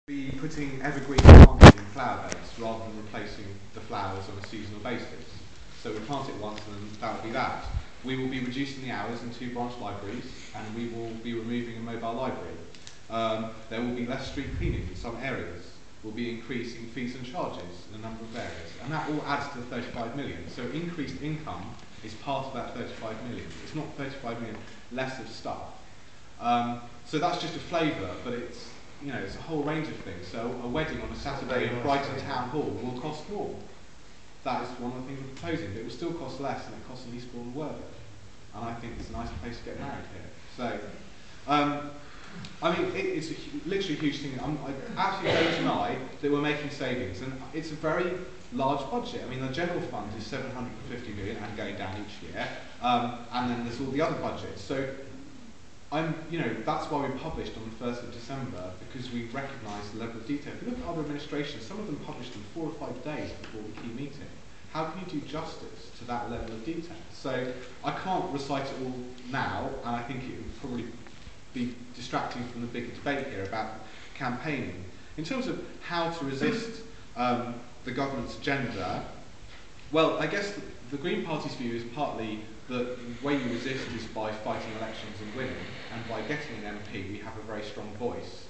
be putting evergreen plants in flower beds rather than replacing the flowers on a seasonal basis. So we plant it once and then that will be that. We will be reducing the hours in 2 branch libraries and we will be removing a mobile library. There will be less street cleaning in some areas. We'll be increasing fees and charges in a number of areas. And that all adds to the 35 million. So increased income is part of that 35 million. It's not 35 million less of stuff. So that's just a flavour, but it's a whole range of things. So a wedding on a Saturday in Brighton Town Hall will cost more. That is one of the things we're proposing, but it will still cost less than it costs in Eastbourne and Worthing. And I think it's a nice place to get married here. So, it's literally a huge thing. I absolutely don't deny that we're making savings, and it's a very large budget. I mean, the general fund is 750 million and going down each year, and then there's all the other budgets. So, that's why we published on the 1st of December, because we recognise the level of detail. If you look at other administrations, some of them published in 4 or 5 days before the key meeting. How can you do justice to that level of detail? So I can't recite it all now, and I think it would probably be distracting from the bigger debate here about campaigning. In terms of how to resist the government's agenda, well, I guess the Green Party's view is partly the way you resist is by fighting elections and winning, and by getting an MP we have a very strong voice,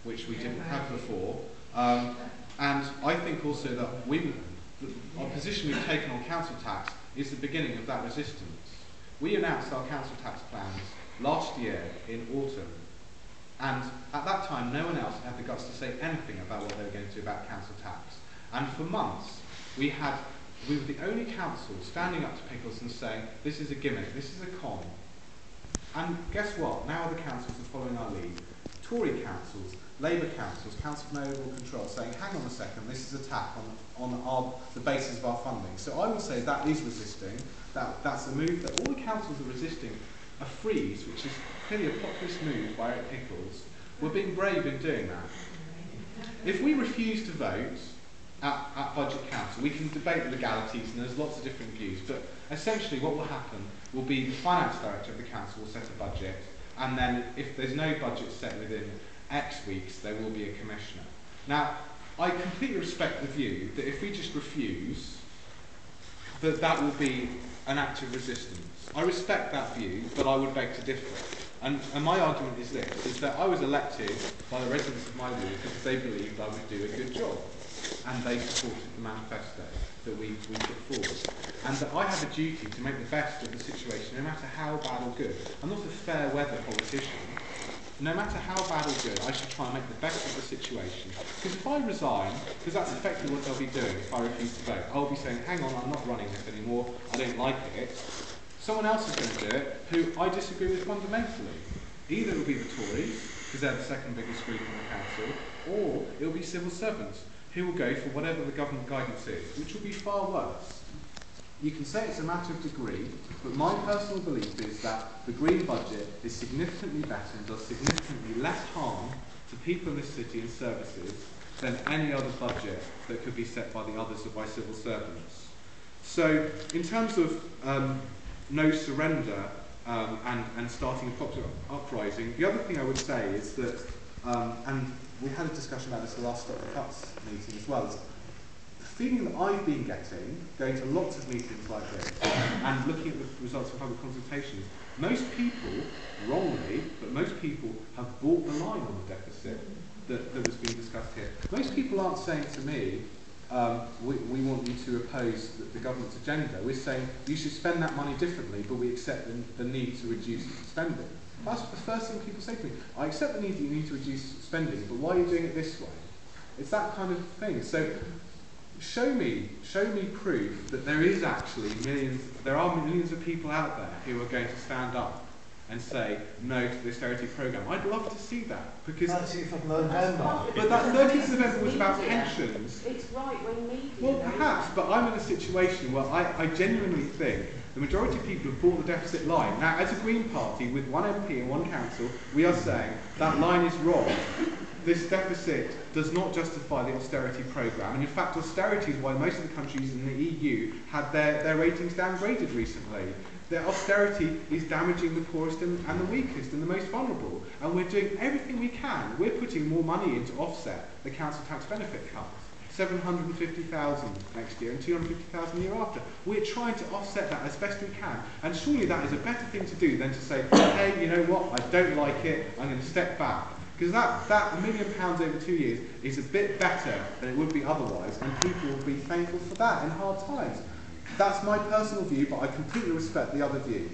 which we didn't have before. And I think also that our position we've taken on council tax is the beginning of that resistance. We announced our council tax plans last year in autumn, and at that time no one else had the guts to say anything about what they were going to do about council tax. And for months we were the only council standing up to Pickles and saying, this is a gimmick, this is a con. And guess what? Now other councils are following our lead. Tory councils, Labour councils, Council for Nodal Control, saying, hang on a second, this is attack on the basis of our funding. So I would say that is resisting. That's a move that all the councils are resisting. A freeze, which is clearly a populist move by Eric Pickles. We're being brave in doing that. If we refuse to vote at Budget Council, we can debate the legalities and there's lots of different views, but essentially what will happen will be the finance director of the council will set a budget, and then if there's no budget set within X weeks, there will be a commissioner. Now, I completely respect the view that if we just refuse, that will be an act of resistance. I respect that view, but I would beg to differ. And my argument is this, is that I was elected by the residents of my ward because they believed I would do a good job. And they supported the manifesto that we put forward. And that I have a duty to make the best of the situation, no matter how bad or good. I'm not a fair weather politician. No matter how bad or good, I should try and make the best of the situation. Because if I resign, because that's effectively what they'll be doing if I refuse to vote, I'll be saying, hang on, I'm not running this anymore, I don't like it. Someone else is going to do it who I disagree with fundamentally. Either it will be the Tories, because they're the second biggest group in the council, or it will be civil servants, who will go for whatever the government guidance is, which will be far worse. You can say it's a matter of degree, but my personal belief is that the Green budget is significantly better and does significantly less harm to people in this city and services than any other budget that could be set by the others or by civil servants. So, in terms of no surrender and starting a popular uprising, the other thing I would say is that, and we had a discussion about this at the last Stop the Cuts meeting as well, is the feeling that I've been getting, going to lots of meetings like this, and looking at the results of public consultations, most people, wrongly, but most people have bought the line on the deficit that was being discussed here. Most people aren't saying to me, we want you to oppose the government's agenda. We're saying you should spend that money differently, but we accept the need to reduce spending. That's the first thing people say to me. I accept the need that you need to reduce spending, but why are you doing it this way? It's that kind of thing. So show me proof that there are millions of people out there who are going to stand up and say no to the austerity programme. I'd love to see that, because but that 30th of November was about pensions. It's right when needed. Well, perhaps, but I'm in a situation where I genuinely think the majority of people have bought the deficit line. Now, as a Green Party, with one MP and one council, we are saying that line is wrong. This deficit does not justify the austerity programme, and in fact austerity is why most of the countries in the EU had their ratings downgraded recently. that austerity is damaging the poorest and the weakest and the most vulnerable. And we're doing everything we can. We're putting more money in to offset the council tax benefit cuts. 750,000 next year and 250,000 the year after. We're trying to offset that as best we can. And surely that is a better thing to do than to say, hey, you know what, I don't like it, I'm going to step back. Because that £1 million over 2 years is a bit better than it would be otherwise, and people will be thankful for that in hard times. That's my personal view, but I completely respect the other view.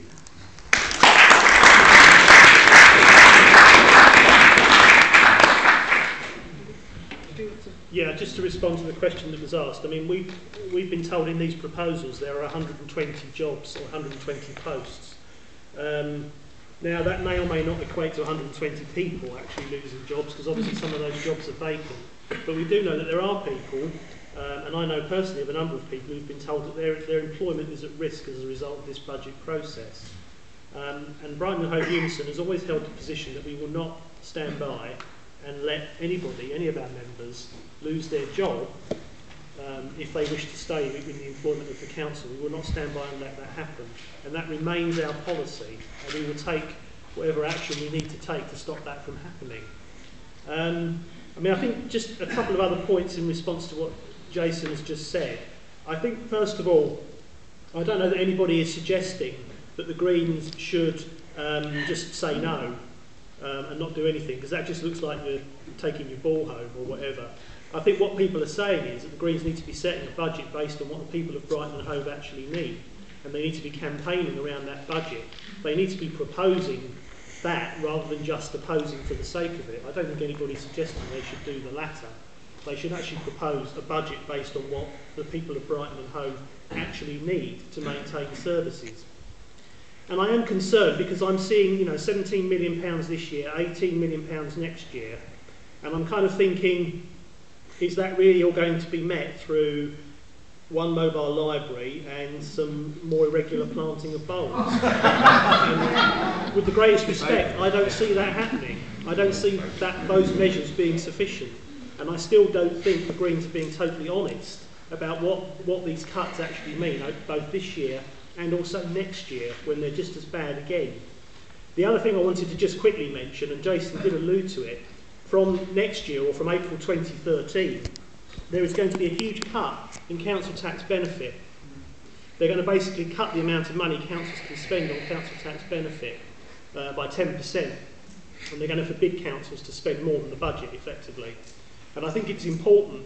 Yeah, just to respond to the question that was asked, I mean, we've been told in these proposals there are 120 jobs or 120 posts. Now, that may or may not equate to 120 people actually losing jobs, because obviously some of those jobs are vacant. But we do know that there are people, and I know personally of a number of people who've been told that their employment is at risk as a result of this budget process. And Brighton and Hove UNISON has always held the position that we will not stand by and let anybody, any of our members, lose their job if they wish to stay in the employment of the council. We will not stand by and let that happen. And that remains our policy, and we will take whatever action we need to take to stop that from happening. I mean, I think just a couple of other points in response to what Jason has just said. I think, first of all, I don't know that anybody is suggesting that the Greens should just say no and not do anything, because that just looks like you're taking your ball home or whatever. I think what people are saying is that the Greens need to be setting a budget based on what the people of Brighton and Hove actually need, and they need to be campaigning around that budget. They need to be proposing that rather than just opposing for the sake of it. I don't think anybody's suggesting they should do the latter. They should actually propose a budget based on what the people of Brighton and Hove actually need to maintain services. And I am concerned because I'm seeing, £17 million this year, £18 million next year, and I'm kind of thinking, is that really all going to be met through one mobile library and some more irregular planting of bulbs? And with the greatest respect, I don't see that happening. I don't see those measures being sufficient. And I still don't think the Greens are being totally honest about what these cuts actually mean, both this year and also next year, when they're just as bad again. The other thing I wanted to just quickly mention, and Jason did allude to it, from next year, or from April 2013, there is going to be a huge cut in council tax benefit. They're going to basically cut the amount of money councils can spend on council tax benefit by 10%. And they're going to forbid councils to spend more than the budget, effectively. And I think it's important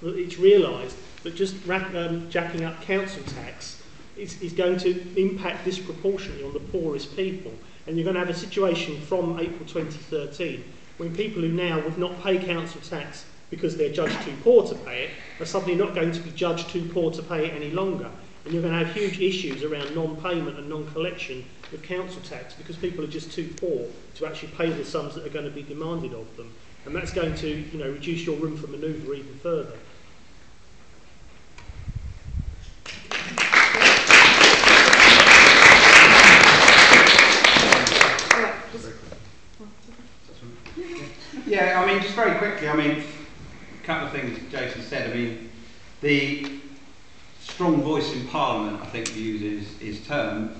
that it's realised that just jacking up council tax is going to impact disproportionately on the poorest people. And you're going to have a situation from April 2013 when people who now would not pay council tax because they're judged too poor to pay it are suddenly not going to be judged too poor to pay it any longer. And you're going to have huge issues around non-payment and non-collection of council tax because people are just too poor to actually pay the sums that are going to be demanded of them. And that's going to, reduce your room for manoeuvre even further. Yeah, I mean, just very quickly, a couple of things Jason said. The strong voice in Parliament, I think to use his term,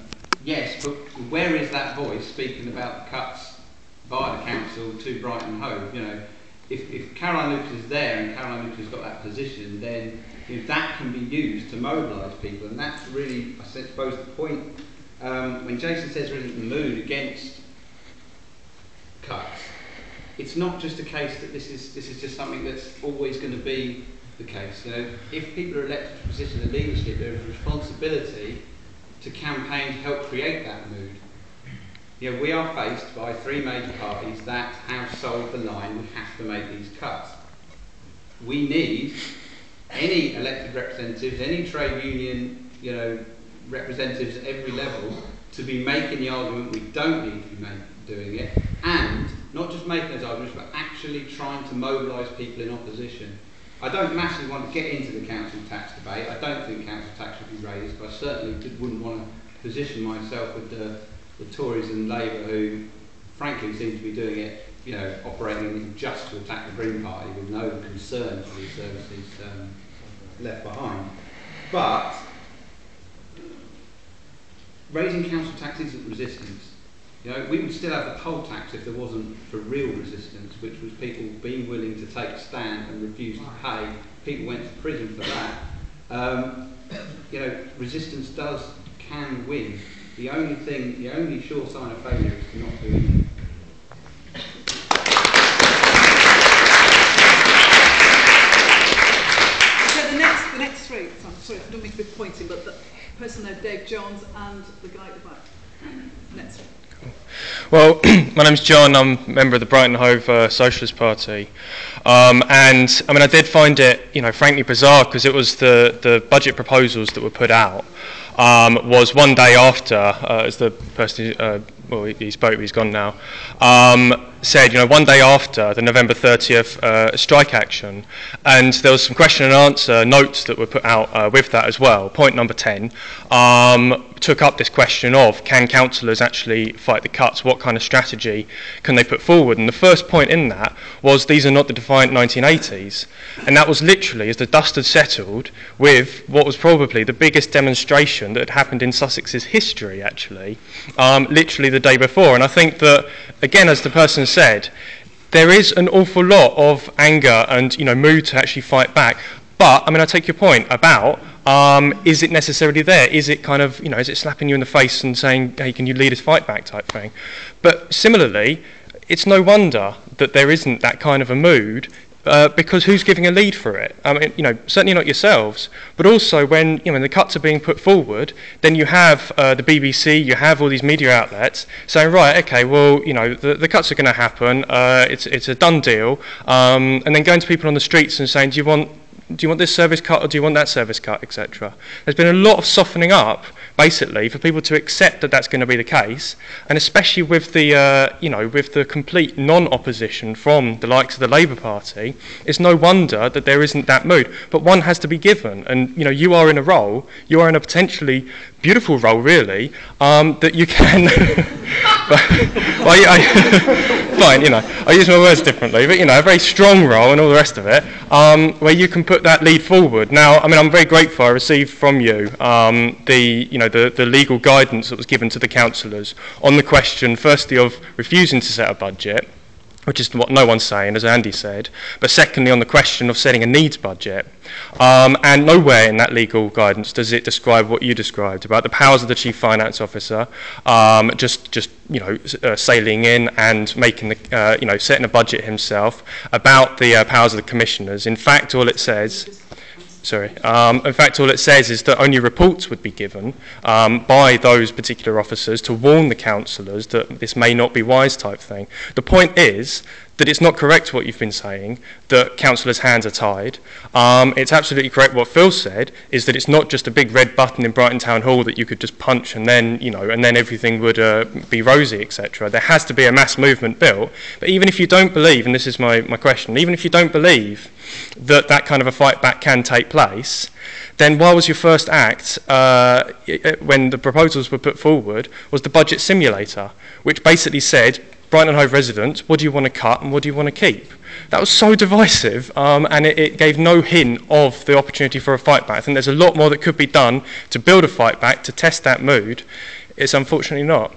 yes, but where is that voice speaking about the cuts via the council to Brighton and Hove? If Caroline Lucas is there and Caroline Lucas has got that position, then that can be used to mobilise people, and that's really, I suppose, the point. When Jason says we're in the mood against cuts, it's not just a case that this is just something that's always going to be the case. If people are elected to position of leadership, there is a responsibility to campaign to help create that mood. We are faced by three major parties that have sold the line we have to make these cuts. We need any elected representatives, any trade union, representatives at every level to be making the argument we don't need to be doing it, and not just making those arguments, but actually trying to mobilise people in opposition. I don't massively want to get into the council tax debate. I don't think council tax should be raised, but I certainly wouldn't want to position myself with the Tories and Labour, who frankly seem to be doing it, operating just to attack the Green Party with no concern for the services left behind. But raising council tax isn't resistance. You know, we would still have a poll tax if there wasn't for real resistance, which was people being willing to take a stand and refuse to pay. People went to prison for that. You know, resistance can win. The only sure sign of failure is to not do anything. So the next three, so I'm sorry, I don't mean to be pointing, but the person there, Dave Jones, and the guy at the back. Next. Well, my name's John. I'm a member of the Brighton Hove Socialist Party, and I mean I did find it, you know, frankly bizarre because it was the budget proposals that were put out was one day after, as the person well he spoke, but he's gone now, said, you know, one day after the November 30th strike action, and there was some question and answer notes that were put out with that as well. Point number 10 took up this question of, can councillors actually fight the cuts? What kind of strategy can they put forward? And the first point in that was, these are not the defiant 1980s. And that was literally as the dust had settled with what was probably the biggest demonstration that had happened in Sussex's history, actually, literally the day before. And I think that, again, as the person said, there is an awful lot of anger and, you know, mood to actually fight back. But, I mean, I take your point about, is it necessarily there? Is it kind of, you know, is it slapping you in the face and saying, hey, can you lead us fight back type thing? But similarly, it's no wonder that there isn't that kind of a mood, because who's giving a lead for it? I mean, you know, certainly not yourselves, but also when, you know, when the cuts are being put forward, then you have the BBC, you have all these media outlets saying, right, okay, well, you know, the cuts are going to happen, it's a done deal, and then going to people on the streets and saying, do you want this service cut or do you want that service cut, etc. There's been a lot of softening up, basically, for people to accept that that's going to be the case, and especially with the, you know, with the complete non-opposition from the likes of the Labour Party, it's no wonder that there isn't that mood. But one has to be given, and, you know, you are in a potentially beautiful role, really, that you can. Fine, you know, I use my words differently, but, you know, a very strong role and all the rest of it, where you can put that lead forward. Now, I mean, I'm very grateful I received from you the legal guidance that was given to the councillors on the question, firstly, of refusing to set a budget, which is what no one's saying, as Andy said, but secondly, on the question of setting a needs budget. And nowhere in that legal guidance does it describe what you described about the powers of the Chief Finance Officer, sailing in and making the, setting a budget himself, about the powers of the commissioners. In fact, all it says. In fact, all it says is that only reports would be given by those particular officers to warn the councillors that this may not be wise type thing. The point is that it's not correct what you've been saying, that councillors' hands are tied. It's absolutely correct what Phil said, is that it's not just a big red button in Brighton Town Hall that you could just punch and then, and then everything would be rosy, etc. There has to be a mass movement built. But even if you don't believe, and this is my question, even if you don't believe that that kind of a fight back can take place, then why was your first act, when the proposals were put forward, was the budget simulator, which basically said, Brighton and Hove residents, what do you want to cut and what do you want to keep? That was so divisive, and it gave no hint of the opportunity for a fight back. I think there's a lot more that could be done to build a fight back, to test that mood. It's unfortunately not.